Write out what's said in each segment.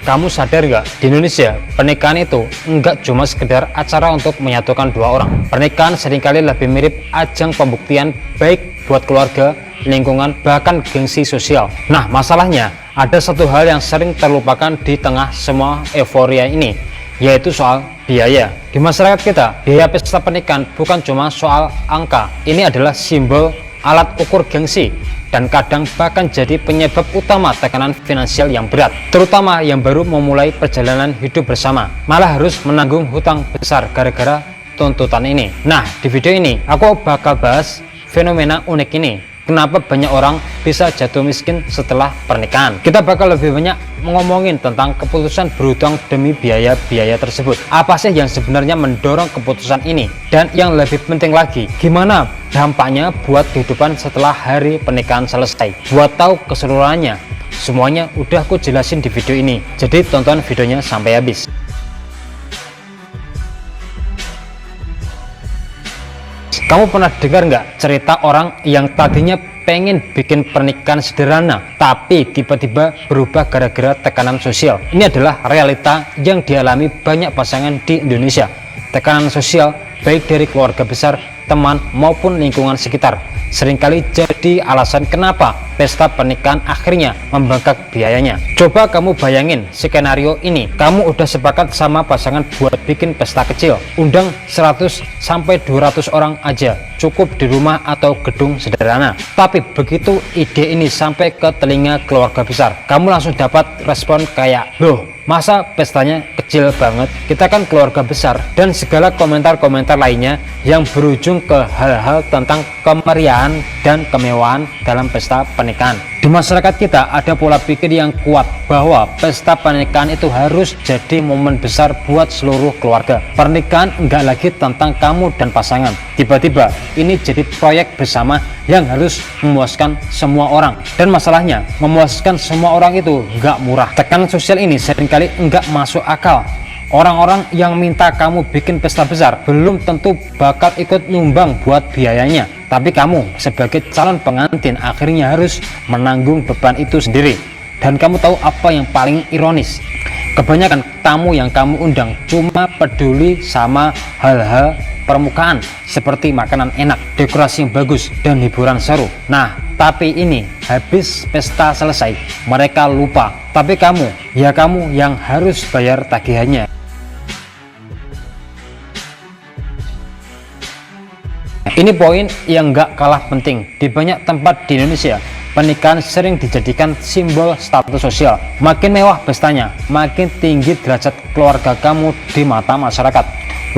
Kamu sadar nggak, di Indonesia pernikahan itu nggak cuma sekedar acara untuk menyatukan dua orang. Pernikahan seringkali lebih mirip ajang pembuktian baik buat keluarga, lingkungan, bahkan gengsi sosial. Nah, masalahnya ada satu hal yang sering terlupakan di tengah semua euforia ini, yaitu soal biaya. Di masyarakat kita, biaya pesta pernikahan bukan cuma soal angka. Ini adalah simbol, alat ukur gengsi, dan kadang bahkan jadi penyebab utama tekanan finansial yang berat, terutama yang baru memulai perjalanan hidup bersama, malah harus menanggung hutang besar gara-gara tuntutan ini. Nah, di video ini aku bakal bahas fenomena unik ini. Kenapa banyak orang bisa jatuh miskin setelah pernikahan? Kita bakal lebih banyak ngomongin tentang keputusan berhutang demi biaya-biaya tersebut. Apa sih yang sebenarnya mendorong keputusan ini? Dan yang lebih penting lagi, gimana dampaknya buat kehidupan setelah hari pernikahan selesai? Buat tahu keseluruhannya, semuanya udah aku jelasin di video ini. Jadi tonton videonya sampai habis. Kamu pernah dengar nggak cerita orang yang tadinya pengen bikin pernikahan sederhana, tapi tiba-tiba berubah gara-gara tekanan sosial? Ini adalah realita yang dialami banyak pasangan di Indonesia. Tekanan sosial baik dari keluarga besar, teman, maupun lingkungan sekitar seringkali jadi alasan kenapa pesta pernikahan akhirnya membengkak biayanya. Coba kamu bayangin skenario ini. Kamu udah sepakat sama pasangan buat bikin pesta kecil, undang 100-200 orang aja, cukup di rumah atau gedung sederhana. Tapi begitu ide ini sampai ke telinga keluarga besar, kamu langsung dapat respon kayak, loh, masa pestanya kecil banget? Kita kan keluarga besar. Dan segala komentar-komentar lainnya yang berujung ke hal-hal tentang kemeriahan dan kemewahan dalam pesta pernikahan. Di masyarakat kita ada pola pikir yang kuat bahwa pesta pernikahan itu harus jadi momen besar buat seluruh keluarga. Pernikahan enggak lagi tentang kamu dan pasangan. Tiba-tiba ini jadi proyek bersama yang harus memuaskan semua orang. Dan masalahnya, memuaskan semua orang itu enggak murah. Tekanan sosial ini seringkali enggak masuk akal. Orang-orang yang minta kamu bikin pesta besar belum tentu bakal ikut nyumbang buat biayanya. Tapi kamu sebagai calon pengantin akhirnya harus menanggung beban itu sendiri. Dan kamu tahu apa yang paling ironis? Kebanyakan tamu yang kamu undang cuma peduli sama hal-hal permukaan seperti makanan enak, dekorasi yang bagus, dan hiburan seru. Nah, tapi ini habis pesta selesai, mereka lupa. Tapi kamu yang harus bayar tagihannya. Ini poin yang gak kalah penting. Di banyak tempat di Indonesia, pernikahan sering dijadikan simbol status sosial. Makin mewah pestanya, makin tinggi derajat keluarga kamu di mata masyarakat.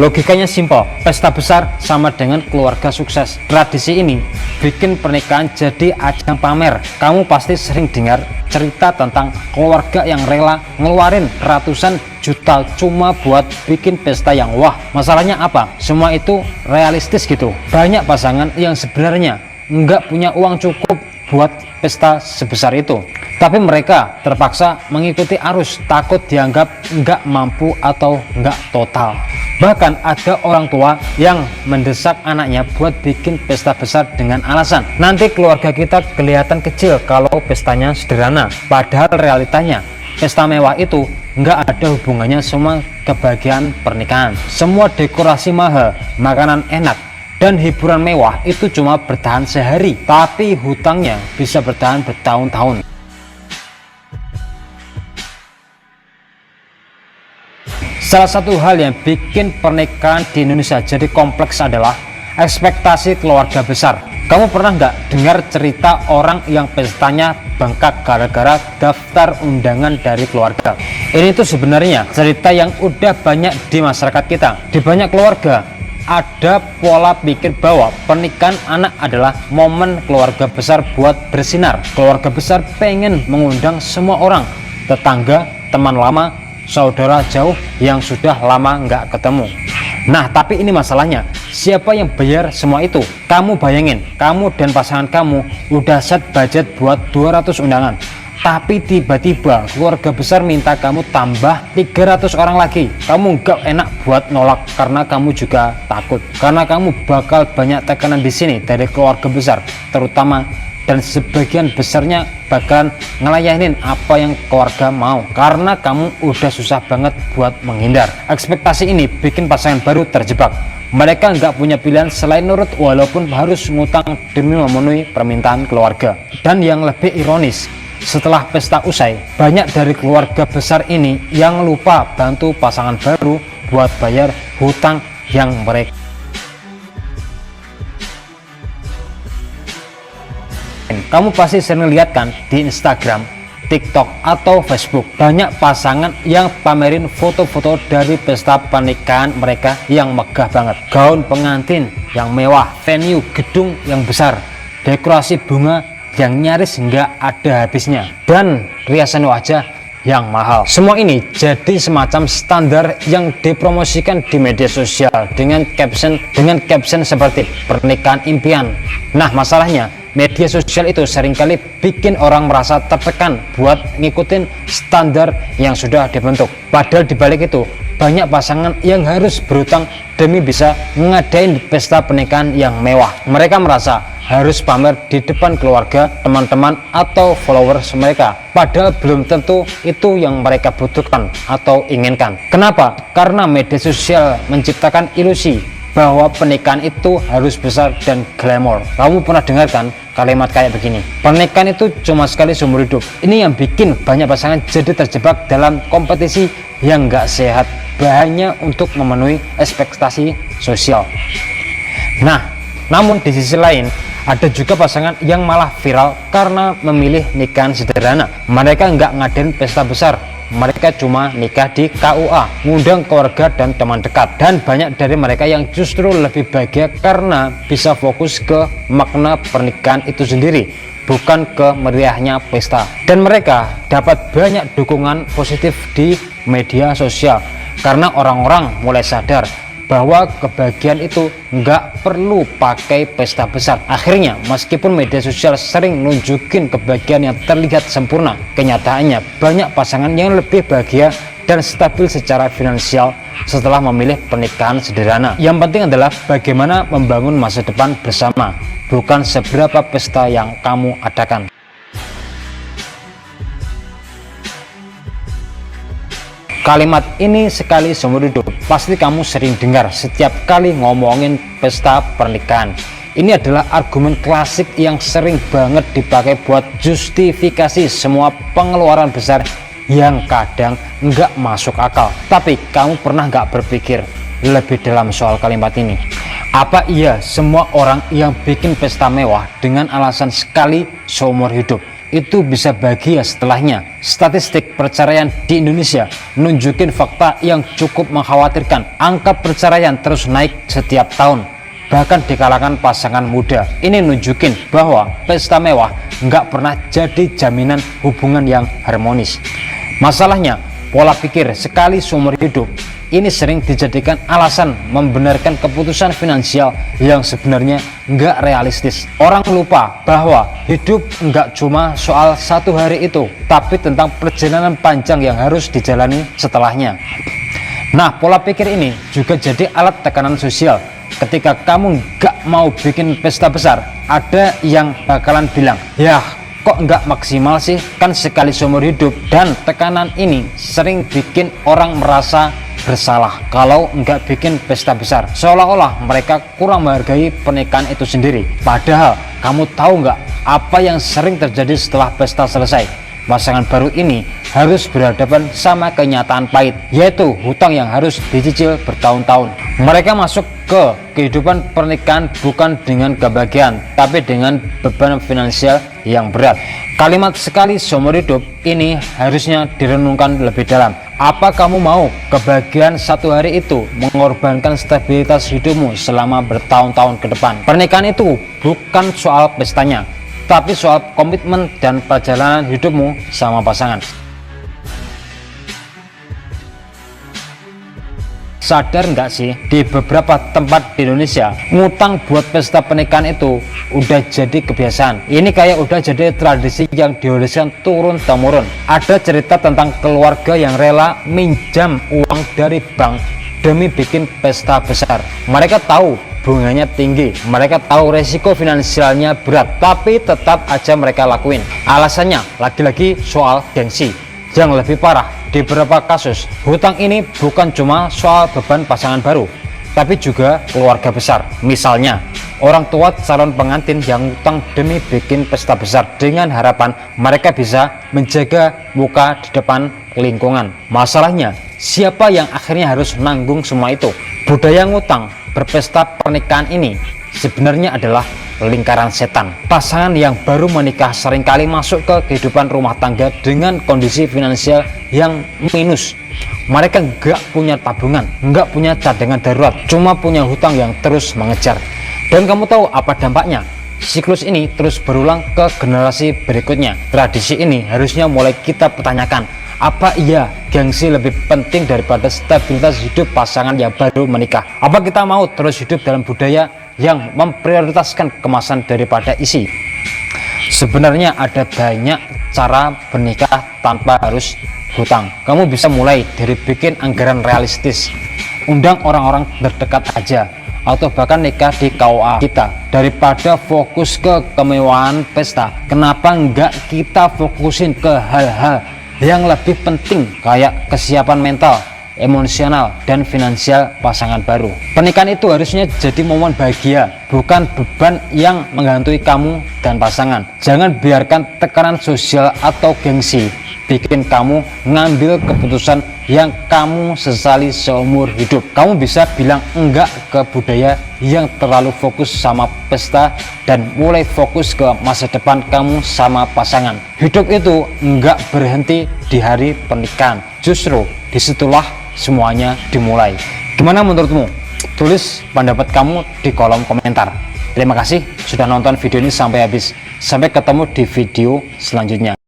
Logikanya simpel, pesta besar sama dengan keluarga sukses. Tradisi ini bikin pernikahan jadi ajang pamer. Kamu pasti sering dengar cerita tentang keluarga yang rela ngeluarin ratusan juta cuma buat bikin pesta yang wah. Masalahnya apa? Semua itu realistis gitu. Banyak pasangan yang sebenarnya nggak punya uang cukup buat pesta sebesar itu, tapi mereka terpaksa mengikuti arus, takut dianggap nggak mampu atau nggak total. Bahkan ada orang tua yang mendesak anaknya buat bikin pesta besar dengan alasan, nanti keluarga kita kelihatan kecil kalau pestanya sederhana. Padahal realitanya pesta mewah itu nggak ada hubungannya sama kebahagiaan pernikahan. Semua dekorasi mahal, makanan enak, dan hiburan mewah itu cuma bertahan sehari, tapi hutangnya bisa bertahan bertahun-tahun. Salah satu hal yang bikin pernikahan di Indonesia jadi kompleks adalah ekspektasi keluarga besar. Kamu pernah nggak dengar cerita orang yang pestanya bengkak gara-gara daftar undangan dari keluarga? Ini tuh sebenarnya cerita yang udah banyak di masyarakat kita. Di banyak keluarga ada pola pikir bahwa pernikahan anak adalah momen keluarga besar buat bersinar. Keluarga besar pengen mengundang semua orang, tetangga, teman lama, saudara jauh yang sudah lama nggak ketemu. Nah, tapi ini masalahnya, siapa yang bayar semua itu? Kamu bayangin, kamu dan pasangan kamu udah set budget buat 200 undangan. tapi tiba-tiba keluarga besar minta kamu tambah 300 orang lagi. Kamu nggak enak buat nolak karena kamu juga takut, karena kamu bakal banyak tekanan di sini dari keluarga besar terutama, dan sebagian besarnya bakalan ngelayanin apa yang keluarga mau karena kamu udah susah banget buat menghindar. Ekspektasi ini bikin pasangan baru terjebak. Mereka nggak punya pilihan selain nurut walaupun harus ngutang demi memenuhi permintaan keluarga. Dan yang lebih ironis, setelah pesta usai, banyak dari keluarga besar ini yang lupa bantu pasangan baru buat bayar hutang yang mereka. Kamu pasti sering lihat kan di Instagram, TikTok, atau Facebook, banyak pasangan yang pamerin foto-foto dari pesta pernikahan mereka yang megah banget. Gaun pengantin yang mewah, venue gedung yang besar, dekorasi bunga yang nyaris nggak ada habisnya, dan riasan wajah yang mahal. Semua ini jadi semacam standar yang dipromosikan di media sosial dengan caption seperti pernikahan impian. Nah, masalahnya media sosial itu seringkali bikin orang merasa tertekan buat ngikutin standar yang sudah dibentuk. Padahal dibalik itu banyak pasangan yang harus berutang demi bisa ngadain pesta pernikahan yang mewah. Mereka merasa harus pamer di depan keluarga, teman-teman, atau followers mereka, padahal belum tentu itu yang mereka butuhkan atau inginkan. Kenapa? Karena media sosial menciptakan ilusi bahwa pernikahan itu harus besar dan glamor. Kamu pernah dengar kan kalimat kayak begini, pernikahan itu cuma sekali seumur hidup. Ini yang bikin banyak pasangan jadi terjebak dalam kompetisi yang gak sehat hanya untuk memenuhi ekspektasi sosial. Nah, namun di sisi lain ada juga pasangan yang malah viral karena memilih nikahan sederhana. Mereka nggak ngadain pesta besar, mereka cuma nikah di KUA, ngundang keluarga dan teman dekat. Dan banyak dari mereka yang justru lebih bahagia karena bisa fokus ke makna pernikahan itu sendiri, bukan ke meriahnya pesta. Dan mereka dapat banyak dukungan positif di media sosial karena orang-orang mulai sadar bahwa kebahagiaan itu nggak perlu pakai pesta besar. Akhirnya, meskipun media sosial sering nunjukin kebahagiaan yang terlihat sempurna, kenyataannya banyak pasangan yang lebih bahagia dan stabil secara finansial setelah memilih pernikahan sederhana. Yang penting adalah bagaimana membangun masa depan bersama, bukan seberapa pesta yang kamu adakan. Kalimat ini sekali seumur hidup, pasti kamu sering dengar setiap kali ngomongin pesta pernikahan. Ini adalah argumen klasik yang sering banget dipakai buat justifikasi semua pengeluaran besar yang kadang nggak masuk akal. Tapi kamu pernah nggak berpikir lebih dalam soal kalimat ini? Apa iya semua orang yang bikin pesta mewah dengan alasan sekali seumur hidup itu bisa bahagia setelahnya? Statistik perceraian di Indonesia nunjukin fakta yang cukup mengkhawatirkan. Angka perceraian terus naik setiap tahun, bahkan di kalangan pasangan muda. Ini nunjukin bahwa pesta mewah nggak pernah jadi jaminan hubungan yang harmonis. Masalahnya, pola pikir sekali seumur hidup ini sering dijadikan alasan membenarkan keputusan finansial yang sebenarnya nggak realistis. Orang lupa bahwa hidup nggak cuma soal satu hari itu, tapi tentang perjalanan panjang yang harus dijalani setelahnya. Nah, pola pikir ini juga jadi alat tekanan sosial. Ketika kamu nggak mau bikin pesta besar, ada yang bakalan bilang, "Ya, kok nggak maksimal sih, kan sekali seumur hidup." Dan tekanan ini sering bikin orang merasa bersalah kalau nggak bikin pesta besar, seolah-olah mereka kurang menghargai pernikahan itu sendiri. Padahal kamu tahu nggak apa yang sering terjadi setelah pesta selesai? Pasangan baru ini harus berhadapan sama kenyataan pahit, yaitu hutang yang harus dicicil bertahun-tahun. Mereka masuk ke kehidupan pernikahan bukan dengan kebahagiaan, tapi dengan beban finansial yang berat. Kalimat sekali seumur hidup ini harusnya direnungkan lebih dalam. Apa kamu mau kebahagiaan satu hari itu mengorbankan stabilitas hidupmu selama bertahun-tahun ke depan? Pernikahan itu bukan soal pestanya, tapi soal komitmen dan perjalanan hidupmu sama pasangan. Sadar nggak sih, di beberapa tempat di Indonesia ngutang buat pesta pernikahan itu udah jadi kebiasaan. Ini kayak udah jadi tradisi yang diwariskan turun temurun. Ada cerita tentang keluarga yang rela minjam uang dari bank demi bikin pesta besar. Mereka tahu bunganya tinggi, mereka tahu resiko finansialnya berat, tapi tetap aja mereka lakuin. Alasannya lagi-lagi soal gengsi. Yang lebih parah, di beberapa kasus hutang ini bukan cuma soal beban pasangan baru, tapi juga keluarga besar. Misalnya orang tua calon pengantin yang hutang demi bikin pesta besar dengan harapan mereka bisa menjaga muka di depan lingkungan. Masalahnya, siapa yang akhirnya harus nanggung semua itu? Budaya ngutang berpesta pernikahan ini sebenarnya adalah lingkaran setan. Pasangan yang baru menikah seringkali masuk ke kehidupan rumah tangga dengan kondisi finansial yang minus. Mereka nggak punya tabungan, nggak punya cadangan darurat, cuma punya hutang yang terus mengejar. Dan kamu tahu apa dampaknya? Siklus ini terus berulang ke generasi berikutnya. Tradisi ini harusnya mulai kita pertanyakan, apa iya gengsi lebih penting daripada stabilitas hidup pasangan yang baru menikah? Apa kita mau terus hidup dalam budaya yang memprioritaskan kemasan daripada isi? Sebenarnya ada banyak cara bernikah tanpa harus hutang. Kamu bisa mulai dari bikin anggaran realistis, undang orang-orang terdekat aja, atau bahkan nikah di KUA kita. Daripada fokus ke kemewahan pesta, kenapa enggak kita fokusin ke hal-hal yang lebih penting kayak kesiapan mental, emosional, dan finansial pasangan baru. Pernikahan itu harusnya jadi momen bahagia, bukan beban yang menghantui kamu dan pasangan. Jangan biarkan tekanan sosial atau gengsi bikin kamu ngambil keputusan yang kamu sesali seumur hidup. Kamu bisa bilang enggak ke budaya yang terlalu fokus sama pesta dan mulai fokus ke masa depan kamu sama pasangan. Hidup itu enggak berhenti di hari pernikahan, justru disitulah semuanya dimulai. Gimana menurutmu? Tulis pendapat kamu di kolom komentar. Terima kasih sudah nonton video ini sampai habis. Sampai ketemu di video selanjutnya.